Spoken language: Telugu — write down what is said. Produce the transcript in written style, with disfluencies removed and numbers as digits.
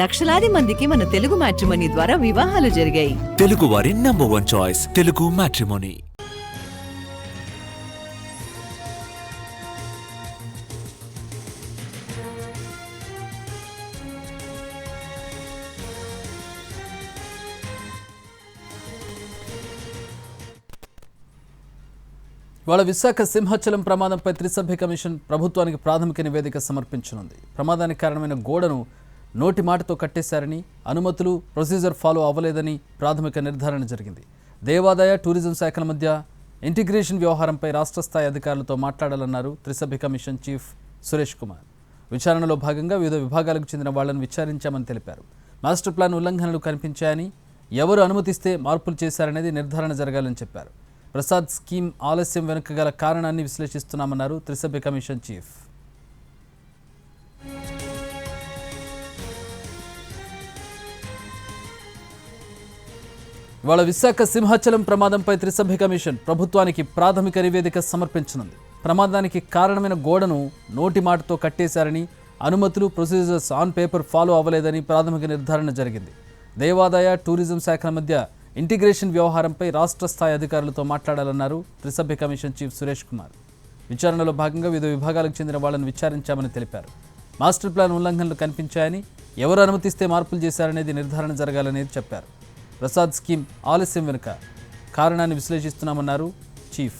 లక్షలాది మందికి మన తెలుగు మ్యాట్రిమోనీ ద్వారా వివాహాలు జరిగాయి. తెలుగు వారి నంబర్ 1 చాయిస్ తెలుగు మ్యాట్రిమోనీ. ఇవాళ విశాఖ సింహాచలం ప్రమాదంపై త్రిసభ్య కమిషన్ ప్రభుత్వానికి ప్రాథమిక నివేదిక సమర్పించనుంది. ప్రమాదానికి కారణమైన గోడను నోటి మాటతో కట్టేశారని, అనుమతులు ప్రొసీజర్ ఫాలో అవ్వలేదని ప్రాథమిక నిర్ధారణ జరిగింది. దేవాదాయ టూరిజం శాఖల మధ్య ఇంటిగ్రేషన్ వ్యవహారంపై రాష్ట్ర స్థాయి అధికారులతో మాట్లాడాలన్నారు త్రిసభ్య కమిషన్ చీఫ్ సురేష్ కుమార్. విచారణలో భాగంగా వివిధ విభాగాలకు చెందిన వాళ్లను విచారించామని తెలిపారు. మాస్టర్ ప్లాన్ ఉల్లంఘనలు కనిపించాయని, ఎవరు అనుమతిస్తే మార్పులు చేశారనేది నిర్ధారణ జరగాలని చెప్పారు. ప్రసాద్ స్కీమ్ ఆలస్యం వెనుక గల కారణాన్ని విశ్లేషిస్తున్నామన్నారు త్రిసభ్య కమిషన్ చీఫ్. ఇవాళ విశాఖ సింహాచలం ప్రమాదంపై త్రిసభ్య కమిషన్ ప్రభుత్వానికి ప్రాథమిక నివేదిక సమర్పించనుంది. ప్రమాదానికి కారణమైన గోడను నోటి మాటతో కట్టేశారని, అనుమతులు ప్రొసీజర్స్ ఆన్ పేపర్ ఫాలో అవ్వలేదని ప్రాథమిక నిర్ధారణ జరిగింది. దేవాదాయ టూరిజం శాఖల మధ్య ఇంటిగ్రేషన్ వ్యవహారంపై రాష్ట్ర స్థాయి అధికారులతో మాట్లాడాలన్నారు త్రిసభ్య కమిషన్ చీఫ్ సురేష్ కుమార్. విచారణలో భాగంగా వివిధ విభాగాలకు చెందిన వాళ్లను విచారించామని తెలిపారు. మాస్టర్ ప్లాన్ ఉల్లంఘనలు కనిపించాయని, ఎవరు అనుమతిస్తే మార్పులు చేశారనేది నిర్ధారణ జరగాలనేది చెప్పారు. ప్రసాద్ స్కీమ్ ఆలస్యం వెనుక కారణాన్ని విశ్లేషిస్తున్నామన్నారు చీఫ్.